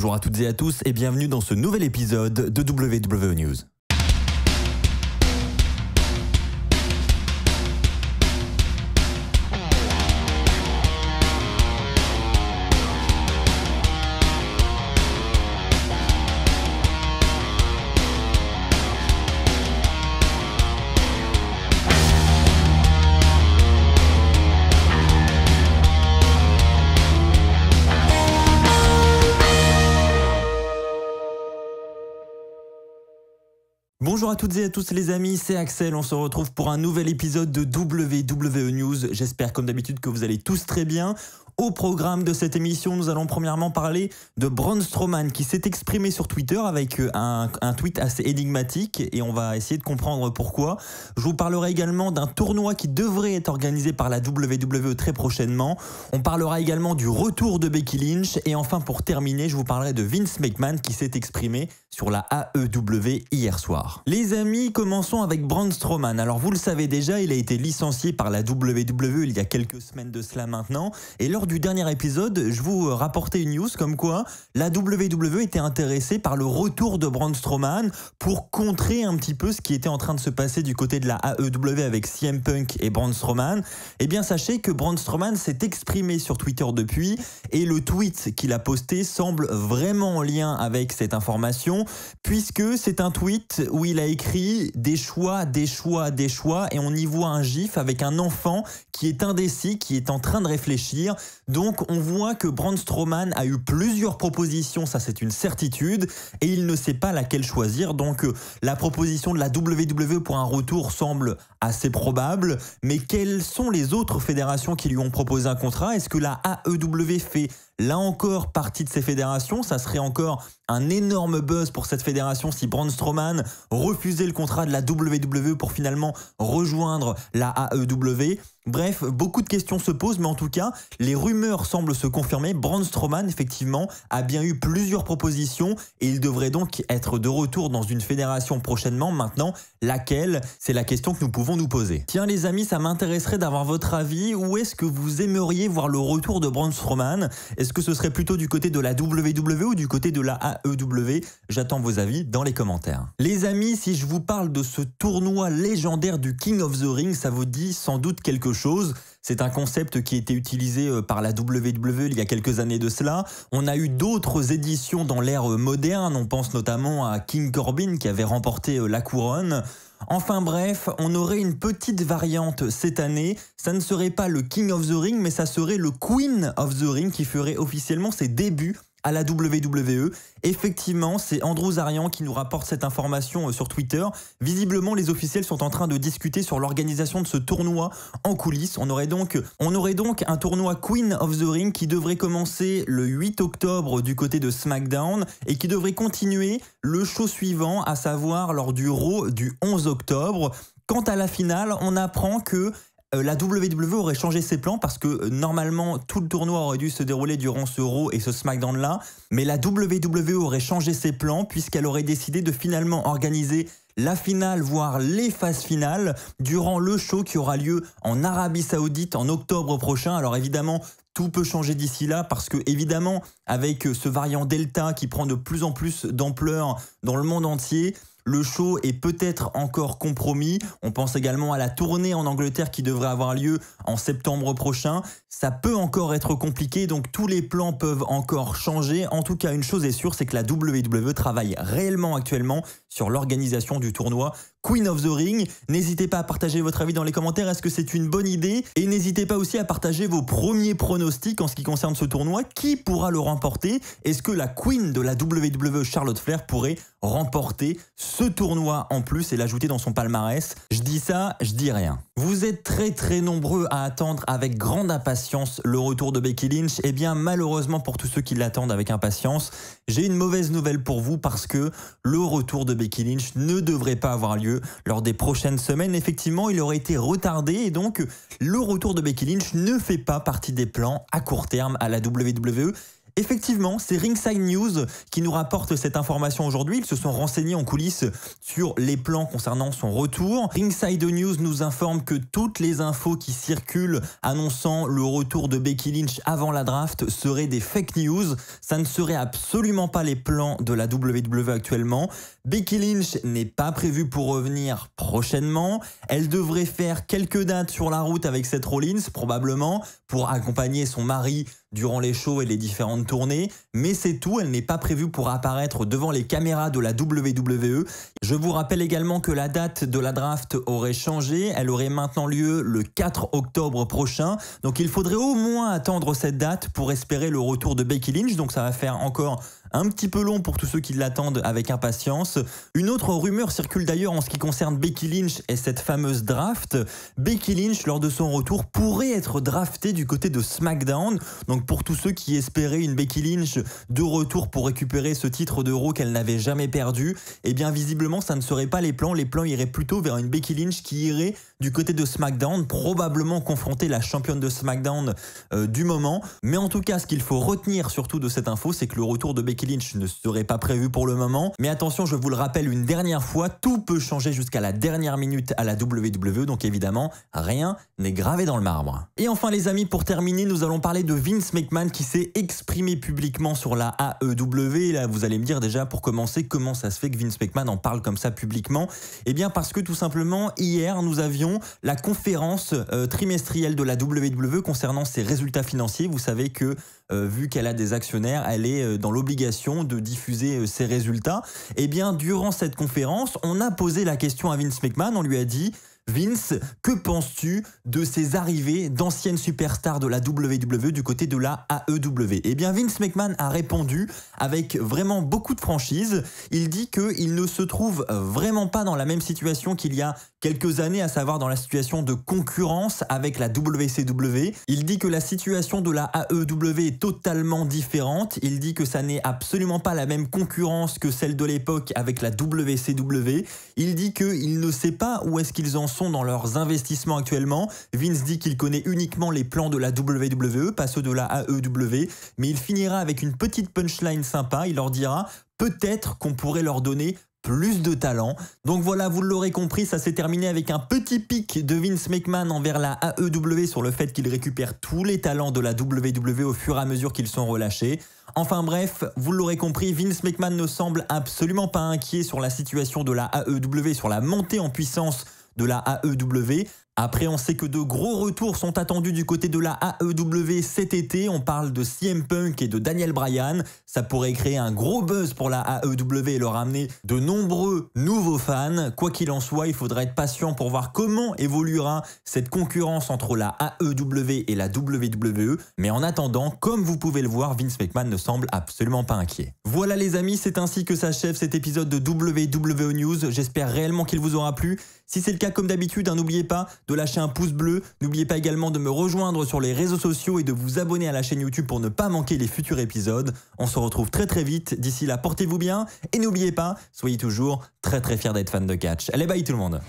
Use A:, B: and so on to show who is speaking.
A: Bonjour à toutes et à tous et bienvenue dans ce nouvel épisode de WWE News. Bonjour à toutes et à tous les amis, c'est Axel, on se retrouve pour un nouvel épisode de WWE News. J'espère comme d'habitude que vous allez tous très bien. Au programme de cette émission, nous allons premièrement parler de Braun Strowman qui s'est exprimé sur Twitter avec un tweet assez énigmatique et on va essayer de comprendre pourquoi. Je vous parlerai également d'un tournoi qui devrait être organisé par la WWE très prochainement. On parlera également du retour de Becky Lynch et enfin pour terminer, je vous parlerai de Vince McMahon qui s'est exprimé sur la AEW hier soir. Les amis, commençons avec Braun Strowman. Alors vous le savez déjà, il a été licencié par la WWE il y a quelques semaines de cela maintenant et lors du dernier épisode, je vous rapportais une news comme quoi la WWE était intéressée par le retour de Braun Strowman pour contrer un petit peu ce qui était en train de se passer du côté de la AEW avec CM Punk et Braun Strowman. Eh bien, sachez que Braun Strowman s'est exprimé sur Twitter depuis et le tweet qu'il a posté semble vraiment en lien avec cette information puisque c'est un tweet où il a écrit des choix et on y voit un gif avec un enfant qui est indécis, qui est en train de réfléchir. Donc on voit que Braun Strowman a eu plusieurs propositions, ça c'est une certitude, et il ne sait pas laquelle choisir. Donc la proposition de la WWE pour un retour semble assez probable, mais quelles sont les autres fédérations qui lui ont proposé un contrat? Est-ce que la AEW fait là encore partie de ces fédérations? Ça serait encore un énorme buzz pour cette fédération si Braun Strowman refusait le contrat de la WWE pour finalement rejoindre la AEW. Bref, beaucoup de questions se posent, mais en tout cas, les rumeurs semblent se confirmer. Braun Strowman, effectivement, a bien eu plusieurs propositions et il devrait donc être de retour dans une fédération prochainement. Maintenant, laquelle? C'est la question que nous pouvons nous poser. Tiens les amis, ça m'intéresserait d'avoir votre avis. Où est-ce que vous aimeriez voir le retour de Braun Strowman? Est-ce que ce serait plutôt du côté de la WWE ou du côté de la AEW? J'attends vos avis dans les commentaires. Les amis, si je vous parle de ce tournoi légendaire du King of the Ring, ça vous dit sans doute quelque chose. C'est un concept qui a été utilisé par la WWE il y a quelques années de cela. On a eu d'autres éditions dans l'ère moderne. On pense notamment à King Corbin qui avait remporté la couronne. Enfin bref, on aurait une petite variante cette année. Ça ne serait pas le King of the Ring, mais ça serait le Queen of the Ring qui ferait officiellement ses débuts à la WWE. Effectivement, c'est Andrew Zarian qui nous rapporte cette information sur Twitter. Visiblement, les officiels sont en train de discuter sur l'organisation de ce tournoi en coulisses. On aurait donc un tournoi Queen of the Ring qui devrait commencer le 8 octobre du côté de SmackDown et qui devrait continuer le show suivant, à savoir lors du Raw du 11 octobre. Quant à la finale, on apprend que la WWE aurait changé ses plans parce que normalement tout le tournoi aurait dû se dérouler durant ce Raw et ce SmackDown là, mais la WWE aurait changé ses plans puisqu'elle aurait décidé de finalement organiser la finale, voire les phases finales, durant le show qui aura lieu en Arabie Saoudite en octobre prochain. Alors évidemment, tout peut changer d'ici là parce que évidemment, avec ce variant Delta qui prend de plus en plus d'ampleur dans le monde entier, le show est peut-être encore compromis. On pense également à la tournée en Angleterre qui devrait avoir lieu en septembre prochain. Ça peut encore être compliqué, donc tous les plans peuvent encore changer. En tout cas, une chose est sûre, c'est que la WWE travaille réellement actuellement sur l'organisation du tournoi Queen of the Ring. N'hésitez pas à partager votre avis dans les commentaires. Est-ce que c'est une bonne idée? Et n'hésitez pas aussi à partager vos premiers pronostics en ce qui concerne ce tournoi. Qui pourra le remporter? Est-ce que la Queen de la WWE, Charlotte Flair, pourrait remporter ce tournoi en plus et l'ajouter dans son palmarès? Je dis ça, je dis rien. Vous êtes très nombreux à attendre avec grande impatience le retour de Becky Lynch. Eh bien malheureusement pour tous ceux qui l'attendent avec impatience, j'ai une mauvaise nouvelle pour vous parce que le retour de Becky Lynch ne devrait pas avoir lieu lors des prochaines semaines. Effectivement, il aurait été retardé et donc le retour de Becky Lynch ne fait pas partie des plans à court terme à la WWE. Effectivement, c'est Ringside News qui nous rapporte cette information aujourd'hui. Ils se sont renseignés en coulisses sur les plans concernant son retour. Ringside News nous informe que toutes les infos qui circulent annonçant le retour de Becky Lynch avant la draft seraient des fake news. Ça ne serait absolument pas les plans de la WWE actuellement. Becky Lynch n'est pas prévue pour revenir prochainement. Elle devrait faire quelques dates sur la route avec Seth Rollins, probablement, pour accompagner son mari durant les shows et les différentes tournées, mais c'est tout, elle n'est pas prévue pour apparaître devant les caméras de la WWE. Je vous rappelle également que la date de la draft aurait changé, elle aurait maintenant lieu le 4 octobre prochain, donc il faudrait au moins attendre cette date pour espérer le retour de Becky Lynch, donc ça va faire encore un petit peu long pour tous ceux qui l'attendent avec impatience. Une autre rumeur circule d'ailleurs en ce qui concerne Becky Lynch et cette fameuse draft. Becky Lynch, lors de son retour, pourrait être draftée du côté de SmackDown. Donc pour tous ceux qui espéraient une Becky Lynch de retour pour récupérer ce titre de Raw qu'elle n'avait jamais perdu, eh bien visiblement ça ne serait pas les plans. Les plans iraient plutôt vers une Becky Lynch qui irait du côté de SmackDown, probablement confronter la championne de SmackDown du moment. Mais en tout cas, ce qu'il faut retenir surtout de cette info, c'est que le retour de Becky Lynch ne serait pas prévu pour le moment. Mais attention, je vous le rappelle une dernière fois, tout peut changer jusqu'à la dernière minute à la WWE, donc évidemment, rien n'est gravé dans le marbre. Et enfin les amis, pour terminer, nous allons parler de Vince McMahon qui s'est exprimé publiquement sur la AEW. Et là, vous allez me dire déjà, pour commencer, comment ça se fait que Vince McMahon en parle comme ça publiquement? Eh bien parce que tout simplement, hier, nous avions la conférence trimestrielle de la WWE concernant ses résultats financiers. Vous savez que vu qu'elle a des actionnaires, elle est dans l'obligation de diffuser ses résultats. Et bien, durant cette conférence, on a posé la question à Vince McMahon, on lui a dit: Vince, que penses-tu de ces arrivées d'anciennes superstars de la WWE du côté de la AEW? Eh bien, Vince McMahon a répondu avec vraiment beaucoup de franchise. Il dit qu'il ne se trouve vraiment pas dans la même situation qu'il y a quelques années, à savoir dans la situation de concurrence avec la WCW. Il dit que la situation de la AEW est totalement différente. Il dit que ça n'est absolument pas la même concurrence que celle de l'époque avec la WCW. Il dit qu'il ne sait pas où est-ce qu'ils en sont dans leurs investissements actuellement. Vince dit qu'il connaît uniquement les plans de la WWE, pas ceux de la AEW, mais il finira avec une petite punchline sympa. Il leur dira peut-être qu'on pourrait leur donner plus de talent. Donc voilà, vous l'aurez compris, ça s'est terminé avec un petit pic de Vince McMahon envers la AEW sur le fait qu'il récupère tous les talents de la WWE au fur et à mesure qu'ils sont relâchés. Enfin bref, vous l'aurez compris, Vince McMahon ne semble absolument pas inquiet sur la situation de la AEW, sur la montée en puissance de la AEW. Après, on sait que de gros retours sont attendus du côté de la AEW cet été. On parle de CM Punk et de Daniel Bryan. Ça pourrait créer un gros buzz pour la AEW et leur amener de nombreux nouveaux fans. Quoi qu'il en soit, il faudra être patient pour voir comment évoluera cette concurrence entre la AEW et la WWE. Mais en attendant, comme vous pouvez le voir, Vince McMahon ne semble absolument pas inquiet. Voilà les amis, c'est ainsi que s'achève cet épisode de WWE News. J'espère réellement qu'il vous aura plu. Si c'est le cas, comme d'habitude, n'oubliez pas de lâcher un pouce bleu. N'oubliez pas également de me rejoindre sur les réseaux sociaux et de vous abonner à la chaîne YouTube pour ne pas manquer les futurs épisodes. On se retrouve très très vite. D'ici là, portez-vous bien et n'oubliez pas, soyez toujours très très fiers d'être fan de catch. Allez, bye tout le monde.